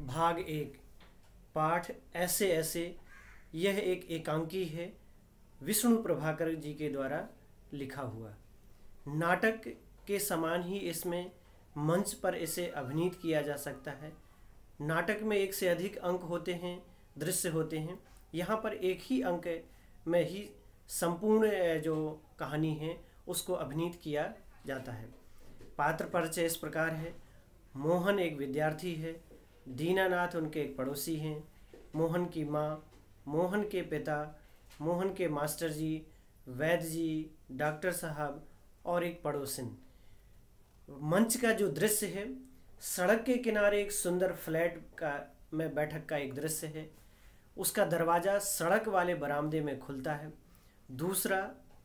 भाग 1 पाठ ऐसे ऐसे। यह एक एकांकी है, विष्णु प्रभाकर जी के द्वारा लिखा हुआ। नाटक के समान ही इसमें मंच पर इसे अभिनीत किया जा सकता है। नाटक में एक से अधिक अंक होते हैं, दृश्य होते हैं। यहाँ पर एक ही अंक में ही संपूर्ण जो कहानी है उसको अभिनीत किया जाता है। पात्र परिचय इस प्रकार है। मोहन एक विद्यार्थी है, दीनानाथ उनके एक पड़ोसी हैं, मोहन की माँ, मोहन के पिता, मोहन के मास्टर जी, वैद्य जी, डॉक्टर साहब और एक पड़ोसिन। मंच का जो दृश्य है, सड़क के किनारे एक सुंदर फ्लैट का में बैठक का एक दृश्य है। उसका दरवाज़ा सड़क वाले बरामदे में खुलता है, दूसरा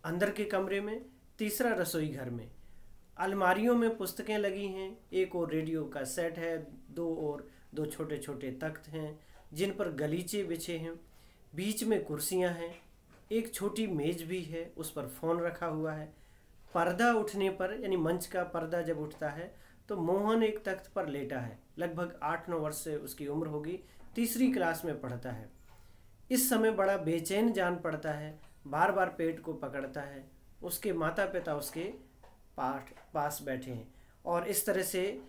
अंदर के कमरे में, तीसरा रसोई घर में। अलमारियों में पुस्तकें लगी हैं, एक और रेडियो का सेट है, दो छोटे छोटे तख्त हैं जिन पर गलीचे बिछे हैं, बीच में कुर्सियां हैं, एक छोटी मेज भी है, उस पर फ़ोन रखा हुआ है। पर्दा उठने पर, यानी मंच का पर्दा जब उठता है तो मोहन एक तख्त पर लेटा है। लगभग 8-9 वर्ष से उसकी उम्र होगी, तीसरी क्लास में पढ़ता है। इस समय बड़ा बेचैन जान पड़ता है, बार बार पेट को पकड़ता है। उसके माता पिता उसके पास बैठे हैं और इस तरह से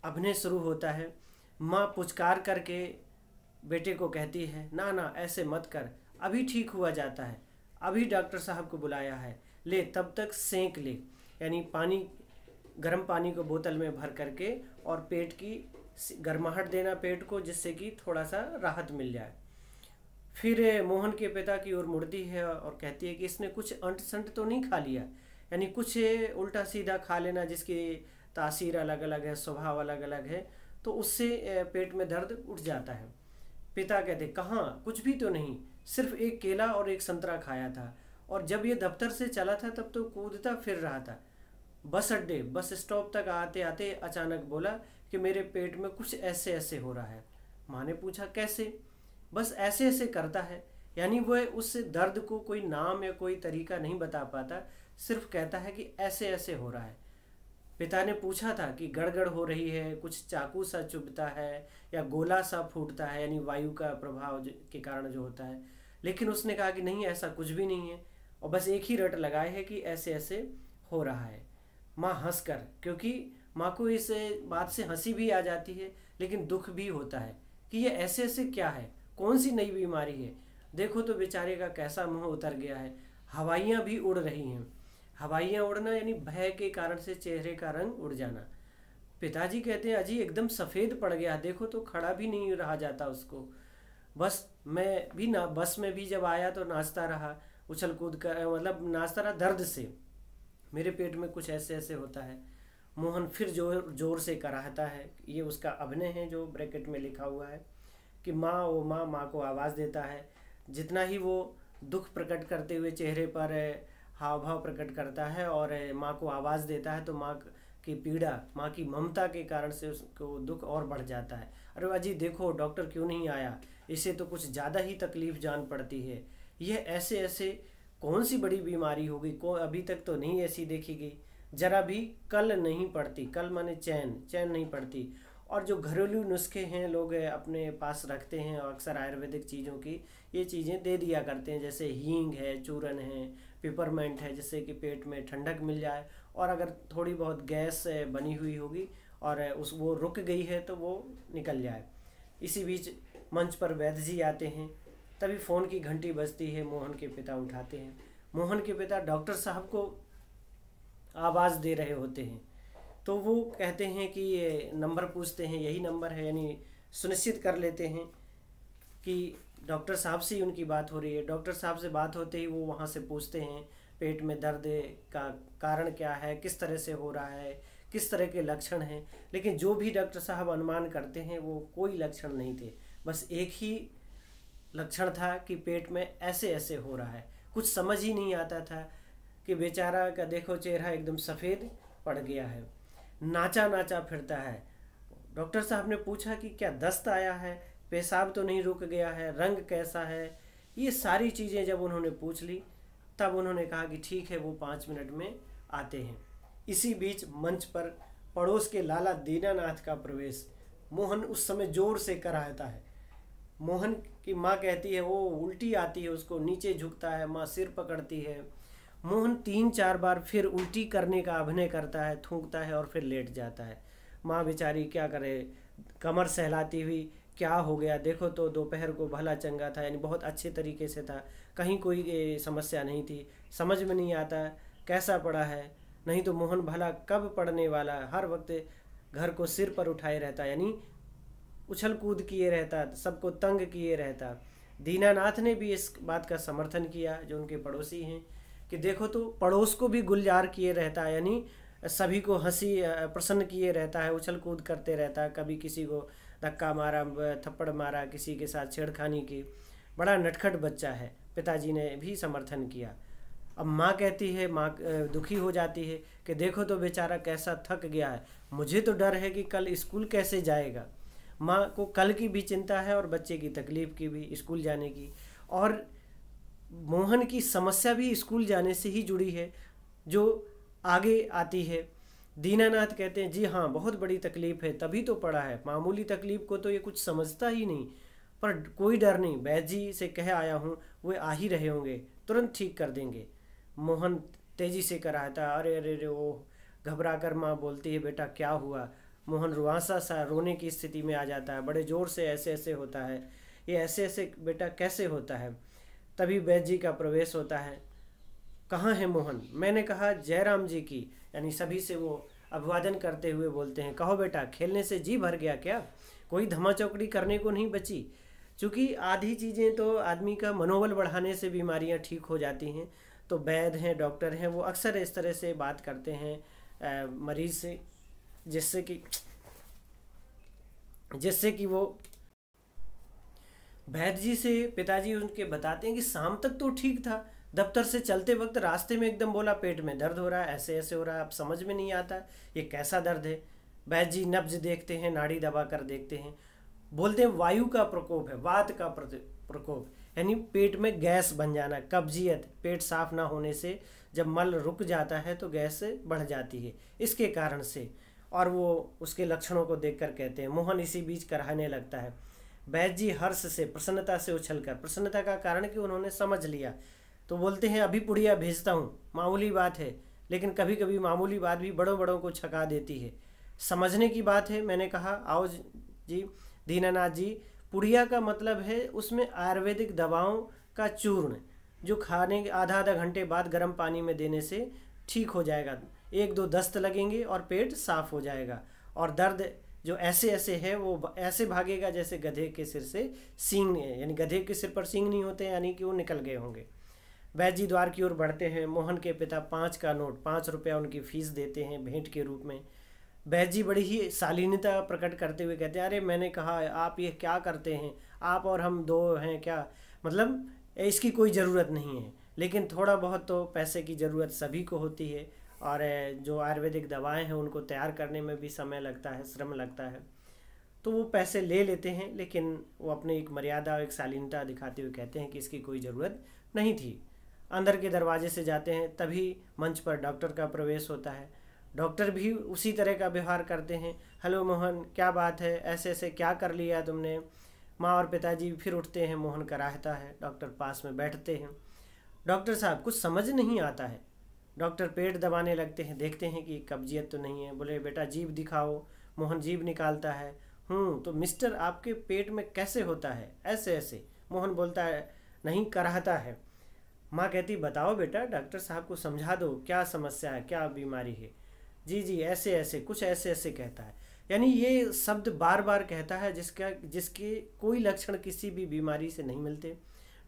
अभिनय शुरू होता है। माँ पुचकार करके बेटे को कहती है, ना ना ऐसे मत कर, अभी ठीक हुआ जाता है, अभी डॉक्टर साहब को बुलाया है, ले तब तक सेंक ले। यानी पानी, गर्म पानी को बोतल में भर करके और पेट की गर्माहट देना पेट को, जिससे कि थोड़ा सा राहत मिल जाए। फिर मोहन के पिता की ओर मुड़ती है और कहती है कि इसने कुछ अंट संट तो नहीं खा लिया, यानी कुछ उल्टा सीधा खा लेना जिसकी तासीर अलग अलग है, स्वभाव अलग अलग है, तो उससे पेट में दर्द उठ जाता है। पिता कहते, कहाँ, कुछ भी तो नहीं, सिर्फ एक केला और एक संतरा खाया था, और जब ये दफ्तर से चला था तब तो कूदता फिर रहा था। बस स्टॉप तक आते आते अचानक बोला कि मेरे पेट में कुछ ऐसे ऐसे हो रहा है। माँ ने पूछा कैसे? बस ऐसे ऐसे करता है। यानी वह उस दर्द को कोई नाम या कोई तरीका नहीं बता पाता, सिर्फ कहता है कि ऐसे ऐसे हो रहा है। पिता ने पूछा था कि गड़गड़ हो रही है, कुछ चाकू सा चुभता है या गोला सा फूटता है, यानी वायु का प्रभाव के कारण जो होता है। लेकिन उसने कहा कि नहीं, ऐसा कुछ भी नहीं है, और बस एक ही रट लगाए है कि ऐसे ऐसे हो रहा है। माँ हंसकर, क्योंकि माँ को इस बात से हंसी भी आ जाती है लेकिन दुख भी होता है कि ये ऐसे ऐसे क्या है, कौन सी नई बीमारी है। देखो तो बेचारे का कैसा मुंह उतर गया है, हवाइयाँ भी उड़ रही हैं। हवाइयाँ उड़ना यानी भय के कारण से चेहरे का रंग उड़ जाना। पिताजी कहते हैं, अजी एकदम सफ़ेद पड़ गया, देखो तो खड़ा भी नहीं रहा जाता उसको। बस मैं भी ना, बस में भी जब आया तो नाचता रहा, उछल कूद कर, मतलब नाचता रहा दर्द से, मेरे पेट में कुछ ऐसे ऐसे होता है। मोहन फिर जोर जोर से कराहता है। ये उसका अभिनय है जो ब्रैकेट में लिखा हुआ है कि माँ, वो माँ, माँ को आवाज़ देता है। जितना ही वो दुख प्रकट करते हुए चेहरे पर हाव भाव प्रकट करता है और माँ को आवाज़ देता है, तो माँ की पीड़ा, माँ की ममता के कारण से उसको दुख और बढ़ जाता है। अरे अजी देखो, डॉक्टर क्यों नहीं आया, इसे तो कुछ ज़्यादा ही तकलीफ जान पड़ती है। यह ऐसे ऐसे कौन सी बड़ी बीमारी होगी, अभी तक तो नहीं ऐसी देखी गई, जरा भी कल नहीं पड़ती, कल माने चैन, चैन नहीं पड़ती। और जो घरेलू नुस्खे हैं लोग अपने पास रखते हैं, अक्सर आयुर्वेदिक चीज़ों की ये चीज़ें दे दिया करते हैं, जैसे हींग है, चूरन है, पिपरमेंट है, जिससे कि पेट में ठंडक मिल जाए, और अगर थोड़ी बहुत गैस बनी हुई होगी और वो रुक गई है तो वो निकल जाए। इसी बीच मंच पर वैद्य जी आते हैं। तभी फ़ोन की घंटी बजती है, मोहन के पिता उठाते हैं। मोहन के पिता डॉक्टर साहब को आवाज़ दे रहे होते हैं, तो वो कहते हैं कि ये नंबर पूछते हैं, यही नंबर है, यानी सुनिश्चित कर लेते हैं कि डॉक्टर साहब से ही उनकी बात हो रही है। डॉक्टर साहब से बात होते ही वो वहाँ से पूछते हैं पेट में दर्द का कारण क्या है, किस तरह से हो रहा है, किस तरह के लक्षण हैं। लेकिन जो भी डॉक्टर साहब अनुमान करते हैं वो कोई लक्षण नहीं थे, बस एक ही लक्षण था कि पेट में ऐसे ऐसे हो रहा है। कुछ समझ ही नहीं आता था कि बेचारा का देखो चेहरा एकदम सफ़ेद पड़ गया है, नाचा नाचा फिरता है। डॉक्टर साहब ने पूछा कि क्या दस्त आया है, पेशाब तो नहीं रुक गया है, रंग कैसा है। ये सारी चीज़ें जब उन्होंने पूछ ली तब उन्होंने कहा कि ठीक है, वो 5 मिनट में आते हैं। इसी बीच मंच पर पड़ोस के लाला दीनानाथ का प्रवेश। मोहन उस समय जोर से कराहता है। मोहन की माँ कहती है, वो उल्टी आती है, उसको नीचे झुकता है, माँ सिर पकड़ती है। मोहन 3-4 बार फिर उल्टी करने का अभिनय करता है, थूकता है और फिर लेट जाता है। माँ बेचारी क्या करे, कमर सहलाती हुई, क्या हो गया देखो तो, दोपहर को भला चंगा था, यानी बहुत अच्छे तरीके से था, कहीं कोई समस्या नहीं थी, समझ में नहीं आता कैसा पड़ा है, नहीं तो मोहन भला कब पढ़ने वाला, हर वक्त घर को सिर पर उठाए रहता, यानी उछल कूद किए रहता, सबको तंग किए रहता। दीनानाथ ने भी इस बात का समर्थन किया, जो उनके पड़ोसी हैं, कि देखो तो पड़ोस को भी गुलजार किए रहता है, यानी सभी को हंसी प्रसन्न किए रहता है, उछल कूद करते रहता है, कभी किसी को धक्का मारा, थप्पड़ मारा, किसी के साथ छेड़खानी की, बड़ा नटखट बच्चा है। पिताजी ने भी समर्थन किया। अब माँ कहती है, माँ दुखी हो जाती है कि देखो तो बेचारा कैसा थक गया है, मुझे तो डर है कि कल स्कूल कैसे जाएगा। माँ को कल की भी चिंता है और बच्चे की तकलीफ की भी, स्कूल जाने की। और मोहन की समस्या भी स्कूल जाने से ही जुड़ी है, जो आगे आती है। दीनानाथ कहते हैं, जी हाँ बहुत बड़ी तकलीफ है, तभी तो पड़ा है, मामूली तकलीफ को तो ये कुछ समझता ही नहीं, पर कोई डर नहीं, वैद्य जी से कह आया हूँ, वे आ ही रहे होंगे, तुरंत ठीक कर देंगे। मोहन तेजी से कराता, अरे अरे अरे, वो घबरा कर माँ बोलती है, बेटा क्या हुआ। मोहन रुआंसा सा रोने की स्थिति में आ जाता है, बड़े ज़ोर से ऐसे ऐसे होता है, ये ऐसे ऐसे बेटा कैसे होता है। तभी वैद्य जी का प्रवेश होता है। कहाँ है मोहन। मैंने कहा जयराम जी की, यानी सभी से वो अभिवादन करते हुए बोलते हैं, कहो बेटा खेलने से जी भर गया क्या, कोई धमा चौकड़ी करने को नहीं बची। चूँकि आधी चीज़ें तो आदमी का मनोबल बढ़ाने से बीमारियां ठीक हो जाती हैं, तो वैद्य हैं, डॉक्टर हैं, वो अक्सर इस तरह से बात करते हैं मरीज से, जिससे कि वो वैद्य जी से पिताजी उनके बताते हैं कि शाम तक तो ठीक था, दफ्तर से चलते वक्त रास्ते में एकदम बोला पेट में दर्द हो रहा है, ऐसे ऐसे हो रहा है, अब समझ में नहीं आता ये कैसा दर्द है। वैद्य जी नब्ज देखते हैं, नाड़ी दबा कर देखते हैं, बोलते हैं वायु का प्रकोप है, वात का प्रकोप, यानी पेट में गैस बन जाना, कब्जियत, पेट साफ ना होने से जब मल रुक जाता है तो गैस बढ़ जाती है, इसके कारण से। और वो उसके लक्षणों को देखकर कहते हैं। मोहन इसी बीच कराहने लगता है। वैद्य जी हर्ष से, प्रसन्नता से उछलकर, प्रसन्नता का कारण कि उन्होंने समझ लिया, तो बोलते हैं अभी पुड़िया भेजता हूँ, मामूली बात है, लेकिन कभी कभी मामूली बात भी बड़ों बड़ों को छका देती है, समझने की बात है। मैंने कहा आओ जी दीनानाथ जी, पुड़िया का मतलब है उसमें आयुर्वेदिक दवाओं का चूर्ण, जो खाने के आधा आधा घंटे बाद गर्म पानी में देने से ठीक हो जाएगा, 1-2 दस्त लगेंगे और पेट साफ हो जाएगा, और दर्द जो ऐसे ऐसे है वो ऐसे भागेगा जैसे गधे के सिर से सींग, यानी गधे के सिर पर सींग नहीं होते, यानी कि वो निकल गए होंगे। वैद्य जी द्वार की ओर बढ़ते हैं। मोहन के पिता 5 का नोट, 5 रुपया उनकी फीस देते हैं भेंट के रूप में। वैद्य जी बड़ी ही शालीनता प्रकट करते हुए कहते हैं, अरे मैंने कहा आप ये क्या करते हैं, आप और हम दो हैं क्या, मतलब इसकी कोई ज़रूरत नहीं है, लेकिन थोड़ा बहुत तो पैसे की ज़रूरत सभी को होती है, और जो आयुर्वेदिक दवाएं हैं उनको तैयार करने में भी समय लगता है, श्रम लगता है, तो वो पैसे ले लेते हैं, लेकिन वो अपने एक मर्यादा, एक शालीनता दिखाते हुए कहते हैं कि इसकी कोई ज़रूरत नहीं थी। अंदर के दरवाजे से जाते हैं, तभी मंच पर डॉक्टर का प्रवेश होता है। डॉक्टर भी उसी तरह का व्यवहार करते हैं, हेलो मोहन क्या बात है, ऐसे ऐसे क्या कर लिया तुमने। माँ और पिताजी फिर उठते हैं, मोहन कराहता है, डॉक्टर पास में बैठते हैं। डॉक्टर साहब कुछ समझ नहीं आता है। डॉक्टर पेट दबाने लगते हैं, देखते हैं कि कब्जियत तो नहीं है, बोले बेटा जीभ दिखाओ। मोहन जीभ निकालता है। तो मिस्टर आपके पेट में कैसे होता है, ऐसे ऐसे। मोहन बोलता है नहीं, कराहता है। माँ कहती बताओ बेटा, डॉक्टर साहब को समझा दो क्या समस्या है, क्या बीमारी है। जी जी ऐसे ऐसे, कुछ ऐसे ऐसे कहता है, यानी ये शब्द बार बार कहता है जिसके कोई लक्षण किसी भी बीमारी से नहीं मिलते।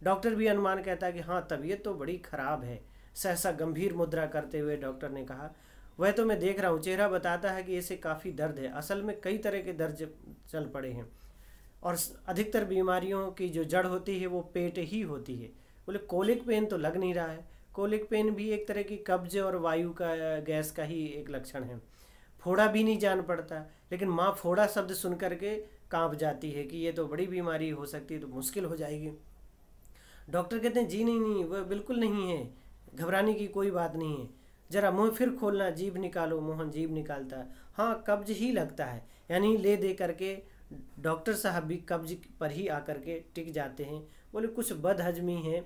डॉक्टर भी अनुमान कहता है कि हाँ तबीयत तो बड़ी खराब है। सहसा गंभीर मुद्रा करते हुए डॉक्टर ने कहा, वह तो मैं देख रहा हूँ, चेहरा बताता है कि इसे काफ़ी दर्द है, असल में कई तरह के दर्द चल पड़े हैं, और अधिकतर बीमारियों की जो जड़ होती है वो पेट ही होती है। बोले कोलिक पेन तो लग नहीं रहा है। कोलिक पेन भी एक तरह की कब्ज और वायु का, गैस का ही एक लक्षण है। फोड़ा भी नहीं जान पड़ता, लेकिन माँ फोड़ा शब्द सुन करके कांप जाती है कि ये तो बड़ी बीमारी हो सकती है, तो मुश्किल हो जाएगी। डॉक्टर कहते हैं जी नहीं नहीं, वह बिल्कुल नहीं है, घबराने की कोई बात नहीं है, जरा मुंह फिर खोलना, जीभ निकालो। मोहन जीभ निकालता है। हाँ कब्ज ही लगता है, यानी ले दे करके डॉक्टर साहब भी कब्ज पर ही आकर के टिक जाते हैं। बोले कुछ बदहजमी है,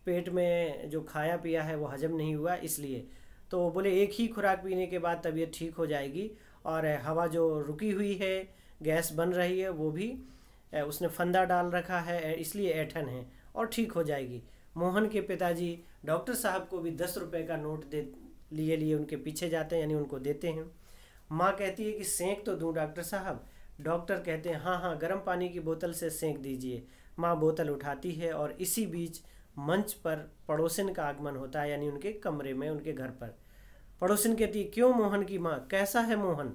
पेट में जो खाया पिया है वो हजम नहीं हुआ इसलिए। तो बोले एक ही खुराक पीने के बाद तबीयत ठीक हो जाएगी, और हवा जो रुकी हुई है, गैस बन रही है, वो भी उसने फंदा डाल रखा है इसलिए ऐठन है और ठीक हो जाएगी। मोहन के पिताजी डॉक्टर साहब को भी 10 रुपए का नोट दे लिए उनके पीछे जाते हैं, यानी उनको देते हैं। माँ कहती है कि सेंक तो दूं डॉक्टर साहब। डॉक्टर कहते हैं हाँ हाँ, गर्म पानी की बोतल से सेंक दीजिए। माँ बोतल उठाती है और इसी बीच मंच पर पड़ोसिन का आगमन होता है, यानी उनके कमरे में, उनके घर पर। पड़ोसिन कहती है क्यों मोहन की माँ, कैसा है मोहन?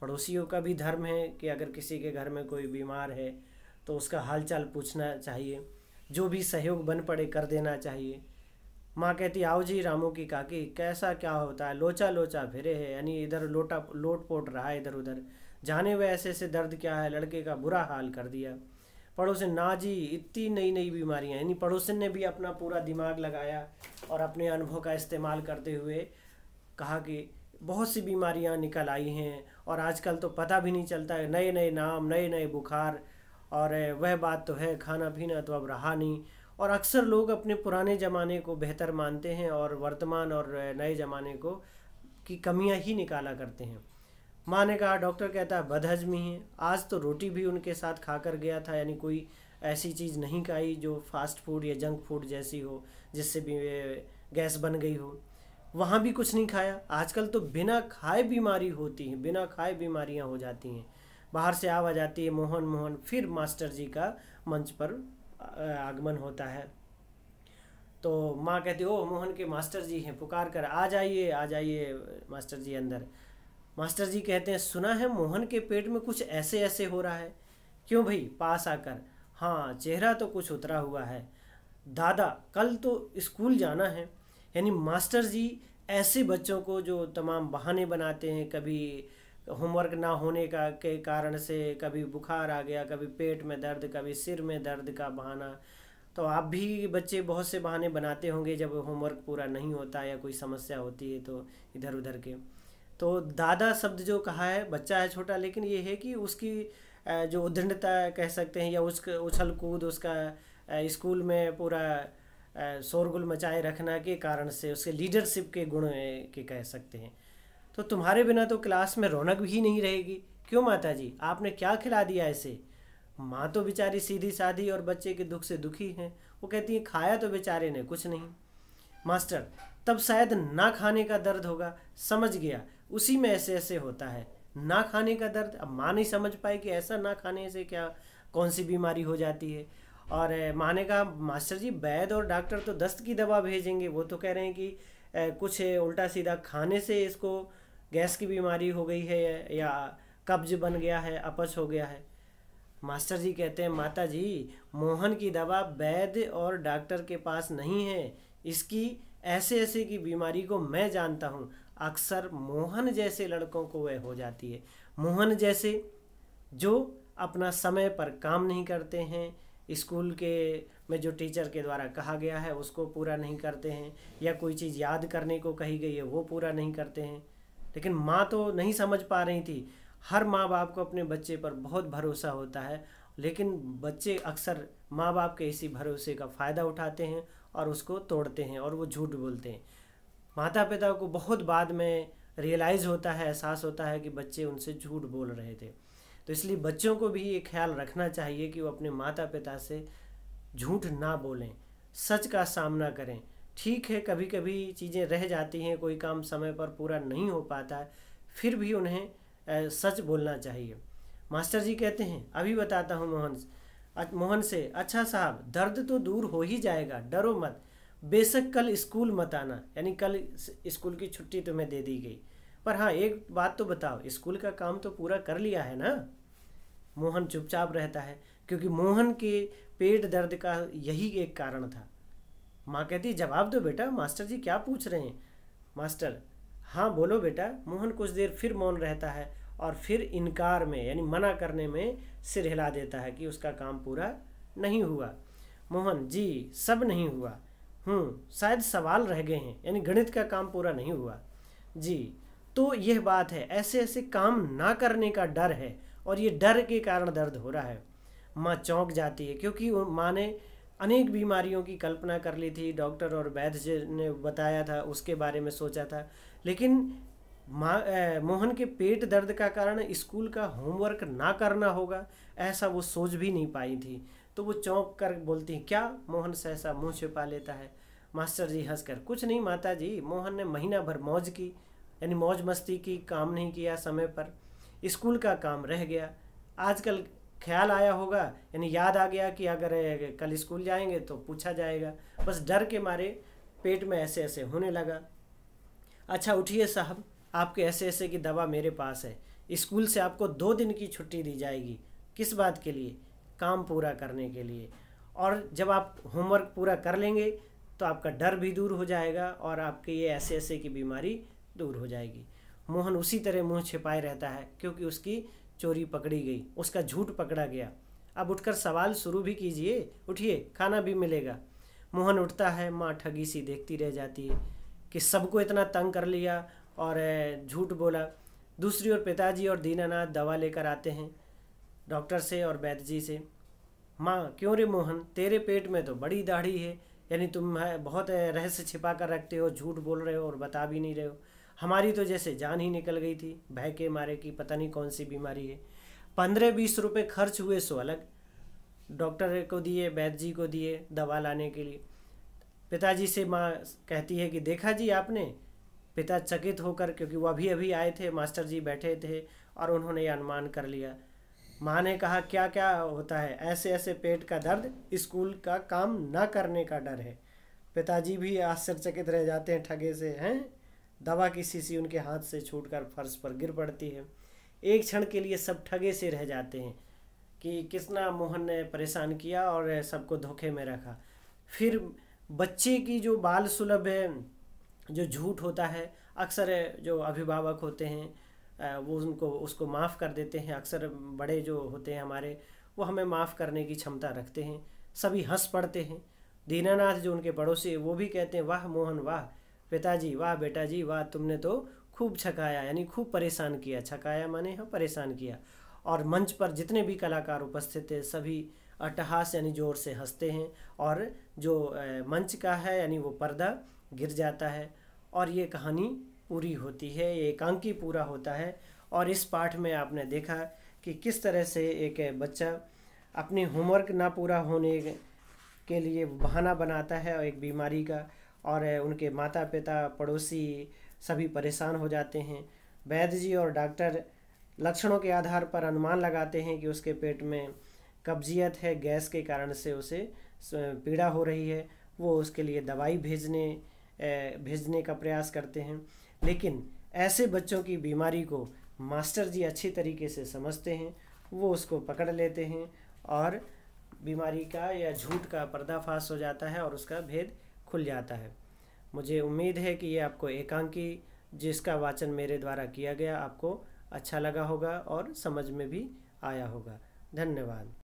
पड़ोसियों का भी धर्म है कि अगर किसी के घर में कोई बीमार है तो उसका हालचाल पूछना चाहिए, जो भी सहयोग बन पड़े कर देना चाहिए। माँ कहती आओ जी रामू की काकी, कैसा क्या होता है? लोचा लोचा फिरे है, यानी इधर लोट पोट रहा है इधर उधर, जाने वे ऐसे से दर्द क्या है, लड़के का बुरा हाल कर दिया। पड़ोसिन ना जी इतनी नई नई बीमारियाँ, यानी पड़ोसिन ने भी अपना पूरा दिमाग लगाया और अपने अनुभव का इस्तेमाल करते हुए कहा कि बहुत सी बीमारियाँ निकल आई हैं और आजकल तो पता भी नहीं चलता है, नए नए नाम, नए नए बुखार। और वह बात तो है, खाना पीना तो अब रहा नहीं, और अक्सर लोग अपने पुराने ज़माने को बेहतर मानते हैं और वर्तमान और नए ज़माने को की कमियां ही निकाला करते हैं। माँ ने कहा, डॉक्टर कहता है बदहजमी है, आज तो रोटी भी उनके साथ खाकर गया था, यानी कोई ऐसी चीज़ नहीं खाई जो फास्ट फूड या जंक फूड जैसी हो जिससे भी गैस बन गई हो, वहाँ भी कुछ नहीं खाया। आजकल तो बिना खाए बीमारी होती है, बिना खाए बीमारियाँ हो जाती हैं। बाहर से आवाज़ आती है मोहन मोहन, फिर मास्टर जी का मंच पर आगमन होता है। तो माँ कहती ओ मोहन के मास्टर जी हैं, पुकार कर आ जाइए मास्टर जी अंदर। मास्टर जी कहते हैं सुना है मोहन के पेट में कुछ ऐसे ऐसे हो रहा है, क्यों भाई? पास आकर, हाँ चेहरा तो कुछ उतरा हुआ है। दादा कल तो स्कूल जाना है। यानी मास्टर जी ऐसे बच्चों को जो तमाम बहाने बनाते हैं, कभी होमवर्क ना होने का के कारण से, कभी बुखार आ गया, कभी पेट में दर्द, कभी सिर में दर्द का बहाना। तो आप भी बच्चे बहुत से बहाने बनाते होंगे जब होमवर्क पूरा नहीं होता या कोई समस्या होती है तो इधर उधर के। तो दादा शब्द जो कहा है, बच्चा है छोटा, लेकिन ये है कि उसकी जो उद्दंडता कह सकते हैं या उसका उछल कूद, उसका स्कूल में पूरा शोरगुल मचाए रखना के कारण से, उसके लीडरशिप के गुण के कह सकते हैं। तो तुम्हारे बिना तो क्लास में रौनक भी नहीं रहेगी। क्यों माता जी, आपने क्या खिला दिया इसे? माँ तो बेचारी सीधी सादी और बच्चे के दुख से दुखी हैं। वो कहती है खाया तो बेचारे ने कुछ नहीं। मास्टर तब शायद ना खाने का दर्द होगा, समझ गया, उसी में ऐसे ऐसे होता है, ना खाने का दर्द। अब माँ नहीं समझ पाई कि ऐसा ना खाने से क्या कौन सी बीमारी हो जाती है। और माँ ने कहा मास्टर जी वैद्य और डॉक्टर तो दस्त की दवा भेजेंगे, वो तो कह रहे हैं कि कुछ उल्टा सीधा खाने से इसको गैस की बीमारी हो गई है या कब्ज बन गया है, अपच हो गया है। मास्टर जी कहते हैं माता जी मोहन की दवा वैद्य और डॉक्टर के पास नहीं है, इसकी ऐसे ऐसे की बीमारी को मैं जानता हूँ, अक्सर मोहन जैसे लड़कों को वह हो जाती है। मोहन जैसे जो अपना समय पर काम नहीं करते हैं, स्कूल के में जो टीचर के द्वारा कहा गया है उसको पूरा नहीं करते हैं, या कोई चीज़ याद करने को कही गई है वो पूरा नहीं करते हैं। लेकिन माँ तो नहीं समझ पा रही थी। हर माँ बाप को अपने बच्चे पर बहुत भरोसा होता है, लेकिन बच्चे अक्सर माँ बाप के इसी भरोसे का फ़ायदा उठाते हैं और उसको तोड़ते हैं और वो झूठ बोलते हैं। माता पिता को बहुत बाद में रियलाइज़ होता है, एहसास होता है कि बच्चे उनसे झूठ बोल रहे थे। तो इसलिए बच्चों को भी ये ख्याल रखना चाहिए कि वो अपने माता पिता से झूठ ना बोलें, सच का सामना करें। ठीक है कभी कभी चीज़ें रह जाती हैं, कोई काम समय पर पूरा नहीं हो पाता है, फिर भी उन्हें सच बोलना चाहिए। मास्टर जी कहते हैं अभी बताता हूँ मोहन से, अच्छा साहब दर्द तो दूर हो ही जाएगा, डरो मत, बेशक कल स्कूल मत आना, यानी कल स्कूल की छुट्टी तुम्हें दे दी गई, पर हाँ एक बात तो बताओ, स्कूल का काम तो पूरा कर लिया है ना? मोहन चुपचाप रहता है क्योंकि मोहन के पेट दर्द का यही एक कारण था। माँ कहती जवाब दो बेटा, मास्टर जी क्या पूछ रहे हैं? मास्टर हाँ बोलो बेटा। मोहन कुछ देर फिर मौन रहता है और फिर इनकार में यानी मना करने में सिर हिला देता है कि उसका काम पूरा नहीं हुआ। मोहन जी सब नहीं हुआ, शायद सवाल रह गए हैं, यानी गणित का काम पूरा नहीं हुआ जी। तो यह बात है, ऐसे ऐसे काम ना करने का डर है और ये डर के कारण दर्द हो रहा है। माँ चौंक जाती है क्योंकि माँ ने अनेक बीमारियों की कल्पना कर ली थी, डॉक्टर और वैद्य जी ने बताया था, उसके बारे में सोचा था, लेकिन मोहन के पेट दर्द का कारण स्कूल का होमवर्क ना करना होगा, ऐसा वो सोच भी नहीं पाई थी। तो वो चौंक कर बोलती हैं, क्या? मोहन सहसा मुंह छिपा लेता है। मास्टर जी हंसकर, कुछ नहीं माता जी, मोहन ने महीना भर मौज की, यानी मौज मस्ती की, काम नहीं किया समय पर, स्कूल का काम रह गया। आजकल ख्याल आया होगा, यानी याद आ गया कि अगर कल स्कूल जाएंगे तो पूछा जाएगा, बस डर के मारे पेट में ऐसे ऐसे होने लगा। अच्छा उठिए साहब, आपके ऐसे ऐसे की दवा मेरे पास है, स्कूल से आपको 2 दिन की छुट्टी दी जाएगी। किस बात के लिए? काम पूरा करने के लिए। और जब आप होमवर्क पूरा कर लेंगे तो आपका डर भी दूर हो जाएगा और आपके ये ऐसे ऐसे की बीमारी दूर हो जाएगी। मोहन उसी तरह मुंह छिपाए रहता है क्योंकि उसकी चोरी पकड़ी गई, उसका झूठ पकड़ा गया। अब उठकर सवाल शुरू भी कीजिए, उठिए, खाना भी मिलेगा। मोहन उठता है। माँ ठगी सी देखती रह जाती है कि सबको इतना तंग कर लिया और झूठ बोला। दूसरी ओर पिताजी और दीनानाथ दवा लेकर आते हैं डॉक्टर से और वैद्य जी से। माँ, क्यों रे मोहन, तेरे पेट में तो बड़ी दाढ़ी है, यानी तुम बहुत रहस्य छिपा कर रखते हो, झूठ बोल रहे हो और बता भी नहीं रहे हो। हमारी तो जैसे जान ही निकल गई थी भय के मारे कि पता नहीं कौन सी बीमारी है। 15-20 रुपये खर्च हुए सो अलग, डॉक्टर को दिए, वैद्य जी को दिए दवा लाने के लिए। पिताजी से माँ कहती है कि देखा जी आपने। पिता चकित होकर, क्योंकि वो अभी अभी आए थे, मास्टर जी बैठे थे और उन्होंने ये अनुमान कर लिया। माँ ने कहा, क्या क्या होता है? ऐसे ऐसे पेट का दर्द, स्कूल का काम ना करने का डर है। पिताजी भी आश्चर्यचकित रह जाते हैं, ठगे से हैं। दवा की शीशी उनके हाथ से छूटकर फर्श पर गिर पड़ती है। एक क्षण के लिए सब ठगे से रह जाते हैं कि कितना मोहन ने परेशान किया और सबको धोखे में रखा। फिर बच्चे की जो बाल सुलभ है, जो झूठ होता है, अक्सर जो अभिभावक होते हैं वो उसको माफ़ कर देते हैं। अक्सर बड़े जो होते हैं हमारे, वो हमें माफ़ करने की क्षमता रखते हैं। सभी हंस पड़ते हैं। दीनानाथ जो उनके पड़ोसी है वो भी कहते हैं, वाह मोहन वाह, पिताजी वाह, बेटा जी वाह, तुमने तो खूब छकाया, यानी खूब परेशान किया। छकाया माने हाँ, परेशान किया। और मंच पर जितने भी कलाकार उपस्थित थे सभी अट्टहास यानी ज़ोर से हंसते हैं और जो मंच का है यानी वो पर्दा गिर जाता है और ये कहानी पूरी होती है, ये एकांकी पूरा होता है। और इस पाठ में आपने देखा कि किस तरह से एक बच्चा अपने होमवर्क ना पूरा होने के लिए बहाना बनाता है और एक बीमारी का, और उनके माता पिता पड़ोसी सभी परेशान हो जाते हैं। वैद्य जी और डॉक्टर लक्षणों के आधार पर अनुमान लगाते हैं कि उसके पेट में कब्जियत है, गैस के कारण से उसे पीड़ा हो रही है। वो उसके लिए दवाई भेजने का प्रयास करते हैं। लेकिन ऐसे बच्चों की बीमारी को मास्टर जी अच्छी तरीके से समझते हैं, वो उसको पकड़ लेते हैं और बीमारी का या झूठ का पर्दाफाश हो जाता है और उसका भेद खुल जाता है। मुझे उम्मीद है कि ये आपको एकांकी जिसका वाचन मेरे द्वारा किया गया आपको अच्छा लगा होगा और समझ में भी आया होगा। धन्यवाद।